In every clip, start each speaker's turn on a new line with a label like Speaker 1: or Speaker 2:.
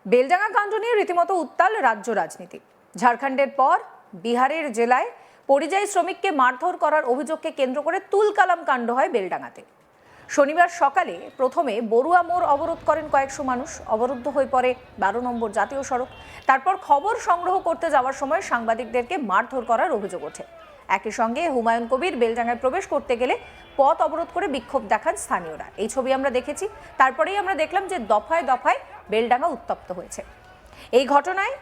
Speaker 1: বেলডাঙ্গা কাণ্ড নিয়ে রীতিমতো উত্তাল রাজ্য রাজনীতি। ঝাড়খণ্ডের পর বিহারের জেলায় পরিযায়ী শ্রমিককে মারধর করার অভিযোগকে কেন্দ্র করে তুলকালাম কাণ্ড হয় বেলডাঙ্গাতে। শনিবার সকালে প্রথমে বড়ুয়া মোড় অবরোধ করেন কয়েকশো মানুষ। অবরুদ্ধ হয়ে পড়ে 12 নম্বর জাতীয় সড়ক। তারপর খবর সংগ্রহ করতে যাওয়ার সময় সাংবাদিকদেরকে মারধর করার অভিযোগ ওঠে। একই সঙ্গে হুমায়ুন কবির বেলডাঙ্গায় প্রবেশ করতে গেলে পথ অবরোধ করে বিক্ষোভ দেখান স্থানীয়রা। এই ছবি আমরা দেখেছি। তারপরেই আমরা দেখলাম যে দফায় দফায় বেলডাঙ্গা উত্তপ্ত হয়েছে। এই ঘটনায়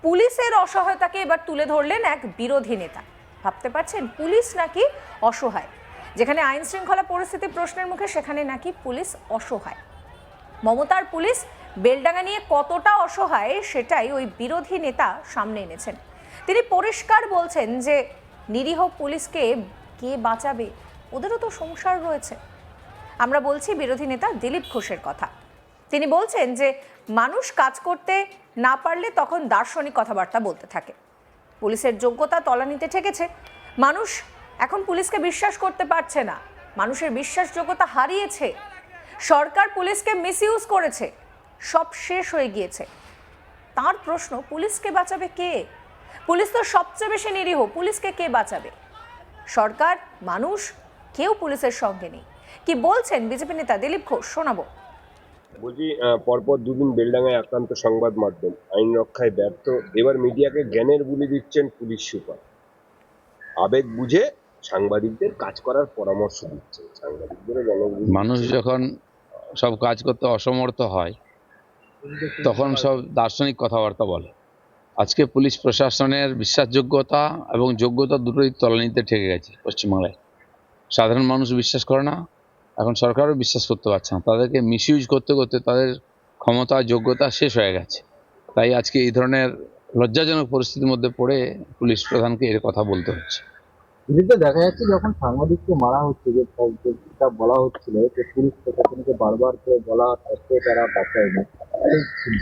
Speaker 1: পুলিশের অসহায়তাকে এবার তুলে ধরলেন এক বিরোধী নেতা। ভাবতে পারছেন, পুলিশ নাকি অসহায়। যেখানে আইন শৃঙ্খলা পরিস্থিতি প্রশ্নের মুখে, সেখানে নাকি পুলিশ অসহায়। মমতার পুলিশ বেলডাঙ্গা নিয়ে কতটা অসহায় সেটাই ওই বিরোধী নেতা সামনে এনেছেন। তিনি পরিষ্কার বলছেন যে নিরীহ পুলিশকে কে বাঁচাবে, ওদেরও তো সংসার রয়েছে। আমরা বলছি বিরোধী নেতা দিলীপ ঘোষের কথা। তিনি বলছেন যে মানুষ কাজ করতে না পারলে তখন দার্শনিক কথাবার্তা বলতে থাকে। পুলিশের যোগ্যতা তলানিতে ঠেকেছে। মানুষ এখন পুলিশকে বিশ্বাস করতে পারছে না। মানুষের বিশ্বাসযোগ্যতা হারিয়েছে। সরকার পুলিশকে মিসইউজ করেছে। সব শেষ হয়ে গিয়েছে। তার প্রশ্ন, পুলিশকে বাঁচাবে কে? পুলিশ তো সবচেয়ে বেশি নিরীহ, পুলিশকে কে বাঁচাবে? সরকার, মানুষ, কেউ পুলিশের সঙ্গে নেই। কি বলছেন বিজেপি নেতা দিলীপ ঘোষ, শোনাবো।
Speaker 2: বলছি, পরপর দুদিন বেলডাঙ্গায় আক্রান্ত সংবাদ মাধ্যম আইন রক্ষায় ব্যর্থ। এবার মিডিয়াকে জ্ঞানের বুলি দিচ্ছেন পুলিশ সুপার। আবেগ বুঝে সাংবাদিকদের কাজ করার পরামর্শ দিচ্ছেন। সাংবাদিকদের
Speaker 3: মানুষ যখন সব কাজ করতে অসমর্থ হয় তখন সব দার্শনিক কথাবার্তা বলে। আজকে পুলিশ প্রশাসনের বিশ্বাসযোগ্যতা এবং যোগ্যতা দুটোই তলানিতে ঠেকে গেছে পশ্চিমবাংলায়। সাধারণ মানুষ বিশ্বাস করে না, এখন সরকারও বিশ্বাস করতে পারছে না। তাদেরকে মিসইউজ করতে করতে তাদের ক্ষমতা যোগ্যতা শেষ হয়ে গেছে। তাই আজকে এই ধরনের লজ্জাজনক পরিস্থিতির মধ্যে পড়ে পুলিশ প্রধানকে এর কথা বলতে হচ্ছে।
Speaker 4: ভিডিওতে দেখা যাচ্ছে যখন সাংবাদিককে মারা হচ্ছে, যেটা বলা হচ্ছিল যে পুলিশ প্রশাসনকে বারবার করে বলা সত্ত্বেও তারা বাঁচায় না।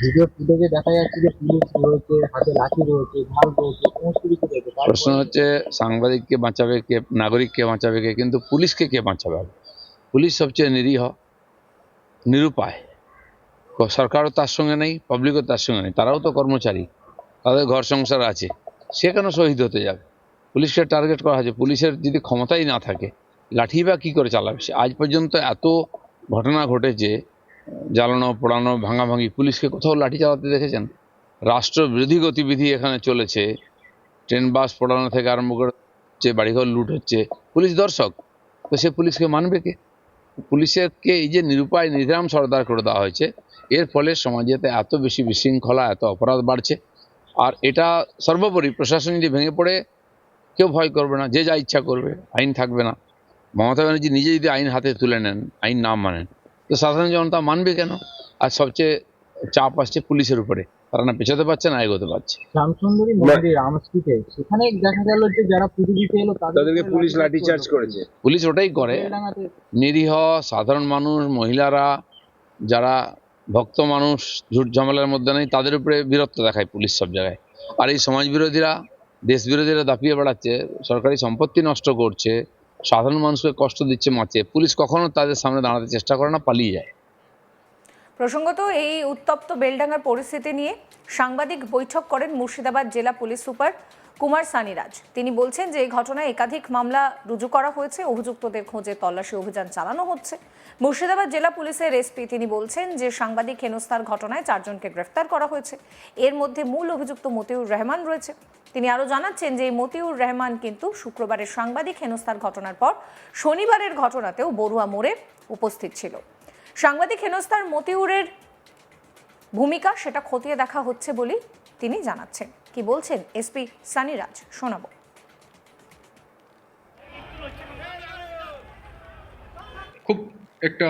Speaker 4: ভিডিও ফুটেজে দেখা যাচ্ছে যে পুলিশ রয়েছে, হাতে লাঠি রয়েছে, ঢাল রয়েছে, সমস্ত কিছু রয়েছে।
Speaker 3: প্রশ্ন হচ্ছে সাংবাদিককে বাঁচাবে কে, নাগরিককে বাঁচাবে কে, কিন্তু পুলিশকে কে বাঁচাবে? পুলিশ সবচেয়ে নিরীহ, নিরুপায়। সরকারও তার সঙ্গে নেই, পাবলিকও তার সঙ্গে নেই। তারাও তো কর্মচারী, তাদের ঘর সংসার আছে। সে কেন শহীদ হতে যাবে? পুলিশকে টার্গেট করা হয়েছে। পুলিশের যদি ক্ষমতাই না থাকে, লাঠি বা কী করে চালাবে সে? আজ পর্যন্ত এত ঘটনা ঘটেছে, জ্বালানো পোড়ানো ভাঙাভাঙি, পুলিশকে কোথাও লাঠি চালাতে দেখেছেন? রাষ্ট্রবিরোধী গতিবিধি এখানে চলেছে। ট্রেন বাস পোড়ানো থেকে আরম্ভ করে হচ্ছে, বাড়িঘর লুট হচ্ছে, পুলিশ দর্শক। তো সে পুলিশকে মানবে কে? পুলিশকে এই যে নিরুপায় নির্ধাম সর্দার করে দেওয়া হয়েছে, এর ফলে সমাজেতে এত বেশি বিশৃঙ্খলা, এত অপরাধ বাড়ছে। আর এটা সর্বোপরি প্রশাসন যদি ভেঙে পড়ে, কেউ ভয় করবে না, যে যা ইচ্ছা করবে, আইন থাকবে না। মমতা ব্যানার্জি নিজে যদি আইন হাতে তুলে নেন, আইন না মানেন, তো সাধারণ জনতা মানবে কেন? আর সবচেয়ে চাপ আসছে পুলিশের উপরে। তারা না পেছাতে পারছে না এগোতে পারছে।
Speaker 4: শ্যামসুন্দরী মন্দির রামস্ট্রিটে সেখানে দেখা গেল যে যারা পুজো দিতে এলো
Speaker 2: তাদেরকে পুলিশ লাঠিচার্জ করেছে।
Speaker 3: পুলিশ ওটাই করে। নিরীহ সাধারণ মানুষ, মহিলারা, যারা ভক্ত মানুষ, ঝুট ঝামেলার মধ্যে নেই, তাদের উপরে বীরত্ব দেখায় পুলিশ সব জায়গায়। আর এই সমাজ বিরোধীরা, দেশ বিরোধীরা দাপিয়ে বেড়াচ্ছে, সরকারি সম্পত্তি নষ্ট করছে, সাধারণ মানুষকে কষ্ট দিচ্ছে, মারছে। পুলিশ কখনো তাদের সামনে দাঁড়াতে চেষ্টা করে না, পালিয়ে যায়।
Speaker 1: প্রসঙ্গত, এই উত্তপ্ত বেলডাঙ্গার পরিস্থিতি নিয়ে সাংবাদিক বৈঠক করেন মুর্শিদাবাদ জেলা পুলিশ সুপার কুমার সানিরাজ। তিনি বলছেন যে এই ঘটনায় একাধিক মামলা রুজু করা হয়েছে, অভিযুক্তদের খোঁজে তল্লাশি অভিযান চালানো হচ্ছে। মুর্শিদাবাদ জেলা পুলিশের এসপি তিনি বলছেন যে সাংবাদিক হেনস্থার ঘটনায় 4 জনকে গ্রেফতার করা হয়েছে। এর মধ্যে মূল অভিযুক্ত মতিউর রহমান রয়েছে। তিনি আরও জানাচ্ছেন যে এই মতিউর রহমান কিন্তু শুক্রবারের সাংবাদিক হেনস্থার ঘটনার পর শনিবারের ঘটনাতেও বড়ুয়া মোড়ে উপস্থিত ছিল। সাংবাদিক হেনস্থার মতিউরের ভূমিকা সেটা খতিয়ে দেখা হচ্ছে বলে তিনি জানাচ্ছেন। কি বলছেন এসপি সানিরাজ, শোনাবো।
Speaker 5: খুব একটা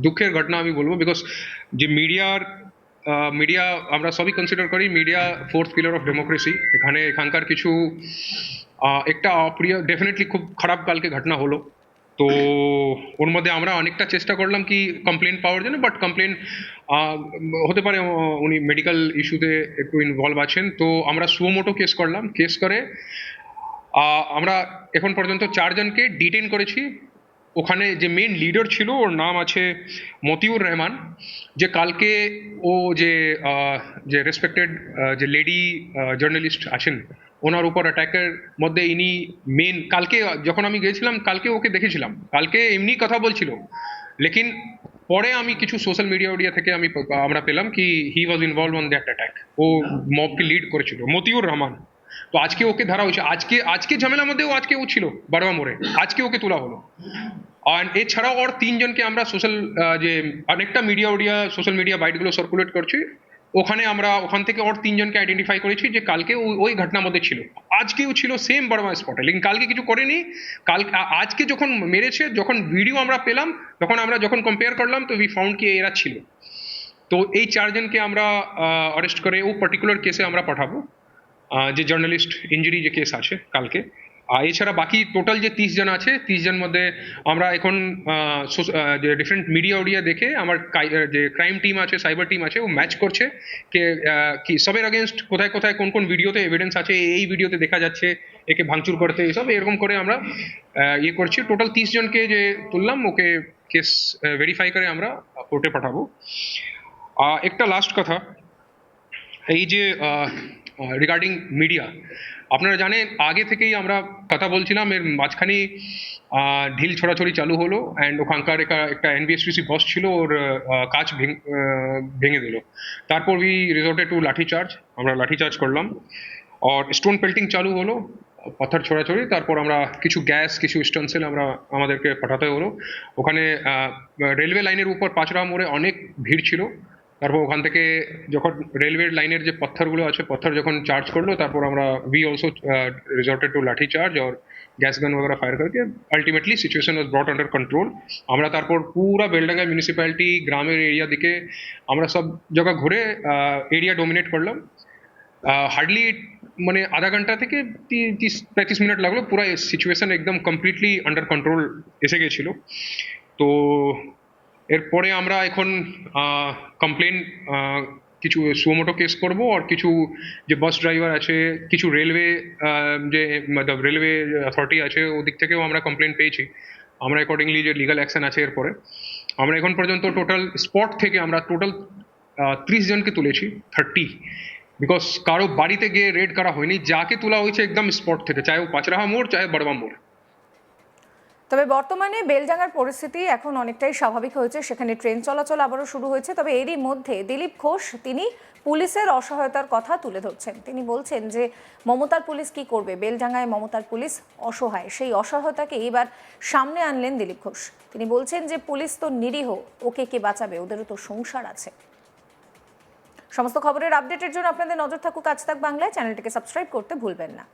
Speaker 5: দুঃখের ঘটনা আমি বলবো, বিকজ যে মিডিয়া আমরা সবই কনসিডার করি media fourth pillar of democracy. এখানকার কিছু একটা অপ্রিয়, ডেফিনেটলি খুব খারাপ কালকে ঘটনা হলো। তো ওর মধ্যে আমরা অনেকটা চেষ্টা করলাম কি কমপ্লেন পাওয়ার জন্য, বাট কমপ্লেন হতে পারে উনি মেডিকেল ইস্যুতে একটু ইনভলভ আছেন। তো আমরা সুমোটো কেস করলাম। কেস করে আমরা এখন পর্যন্ত 4 জনকে ডিটেইন করেছি ওখানে যে মেন লিডার ছিল ওর নাম আছে মতিউর রহমান, যে কালকে ও যে রেসপেক্টেড যে লেডি জার্নালিস্ট আছেন ওনার উপর অ্যাটাকের মধ্যে ইনি মেন। কালকে যখন আমি গিয়েছিলাম কালকে ওকে দেখেছিলাম, কালকে এমনি কথা বলছিল, লেকিন পরে আমি কিছু সোশ্যাল মিডিয়া থেকে আমরা পেলাম কি he was involve on that attack, ও মবকে লিড করেছিল মতিউর রহমান। তো আজকে ওকে ধরা হয়েছে, আজকে ঝামেলার মধ্যে ও ছিল বারোয়া মোড়ে, আজকে ওকে তোলা হলো। আর এছাড়াও আর তিনজনকে আমরা যে অনেকটা সোশ্যাল মিডিয়া বাইটগুলো সার্কুলেট করছি, ওখান থেকে আর তিনজনকে আইডেন্টিফাই করেছি যে কালকে ওই ঘটনার মধ্যে ছিল, আজকেও ছিল সেম বড়মা স্পটে, লেকিন কালকে কিছু করেনি। আজকে যখন মেরেছে, যখন ভিডিও আমরা পেলাম, যখন কম্পেয়ার করলাম, তো উই ফাউন্ড কি এরা ছিল। তো এই চারজনকে আমরা অ্যারেস্ট করে ও পার্টিকুলার কেসে আমরা পাঠাবো, যে জার্নালিস্ট ইঞ্জুরি যে কেস আছে কালকে। এছাড়া বাকি টোটাল যে 30 জন আছে, 30 জন মধ্যে আমরা এখন যে ডিফারেন্ট মিডিয়া দেখে আমার যে ক্রাইম টিম আছে, সাইবার টিম আছে, ও ম্যাচ করছে কি সবের আগেনস্ট কোথায় কোথায় কোন কোন ভিডিওতে এভিডেন্স আছে, এই ভিডিওতে দেখা যাচ্ছে একে ভাঙচুর করতে, এইসব এরকম করে আমরা করছি। টোটাল 30 জনকে যে তুললাম, ওকে কেস ভেরিফাই করে আমরা কোর্টে পাঠাবো। একটা লাস্ট কথা, এই যে রিগার্ডিং মিডিয়া, আপনারা জানেন আগে থেকেই আমরা কথা বলছিলাম, এর মাঝখানে ঢিল ছড়াছড়ি চালু হলো, অ্যান্ড ওখানকার একটা এনবিএসটিসি বস ছিল, ওর কাজ ভেঙে দিল। তারপর উই রিসর্টেড টু লাঠিচার্জ, আমরা লাঠিচার্জ করলাম, আর স্টোন পেল্টিং চালু হলো, পাথর ছড়াছড়ি। তারপর আমরা কিছু গ্যাস, কিছু স্টেনসিল আমাদেরকে পাঠাতে হলো। ওখানে রেলওয়ে লাইনের উপর পাঁচরা মোড়ে অনেক ভিড় ছিল। তারপর ওখান থেকে যখন রেলওয়ে লাইনের যে পাথরগুলো আছে, পাথর যখন চার্জ করলো, তারপর আমরা উই অলসো রিসর্টেড টু লাঠি চার্জ और গ্যাস গান वगैरह ফায়ার करके আলটিমেটলি সিচুয়েশন ওয়াজ ব্রট আন্ডার কন্ট্রোল। আমরা তারপর পুরা বেলডাঙ্গা মিউনিসিপ্যালিটি, গ্রামের এরিয়া দিকে আমরা সব জায়গা ঘুরে এরিয়া ডোমিনেট করলাম। হার্ডলি মানে আধা ঘন্টা থেকে 30-35 মিনিট লাগলো, পুরা সিচুয়েশন একদম কমপ্লিটলি আন্ডার কন্ট্রোল এসে গেছিল। তো এরপরে আমরা এখন কমপ্লেন কিছু সুমোটো কেস করব, আর কিছু যে বাস ড্রাইভার আছে, কিছু রেলওয়ে যে রেলওয়ে অথরিটি আছে, ওদিক থেকেও আমরা কমপ্লেন পেয়েছি। আমরা অ্যাকর্ডিংলি যে লিগাল অ্যাকশন আছে এরপরে, আমরা এখন পর্যন্ত টোটাল স্পট থেকে আমরা টোটাল 30 জনকে তুলেছি, 30, বিকজ কারো বাড়িতে গিয়ে রেড করা হয়নি, যাকে তোলা হয়েছে একদম স্পট থেকে, চাहे वो পাঁচরাহা মোড়, চাहे বড়বা মোড়।
Speaker 1: তবে বর্তমানে বেলডাঙ্গার পরিস্থিতি এখন অনেকটাই স্বাভাবিক হয়েছে, সেখানে ট্রেন চলাচল আবারও শুরু হয়েছে। তবে এরই মধ্যে দিলীপ ঘোষ তিনি পুলিশের অসহায়তার কথা তুলে ধরছেন। তিনি বলছেন যে মমতার পুলিশ কি করবে, বেলডাঙ্গায় মমতার পুলিশ অসহায়, সেই অসহায়তাকে এবার সামনে আনলেন দিলীপ ঘোষ। তিনি বলছেন যে পুলিশ তো নিরীহ, ওকে কে বাঁচাবে, ওদেরও তো সংসার আছে। সমস্ত খবরের আপডেটের জন্য আপনাদের নজর থাকুক আজ তাক বাংলায়। চ্যানেলটিকে সাবস্ক্রাইব করতে ভুলবেন না।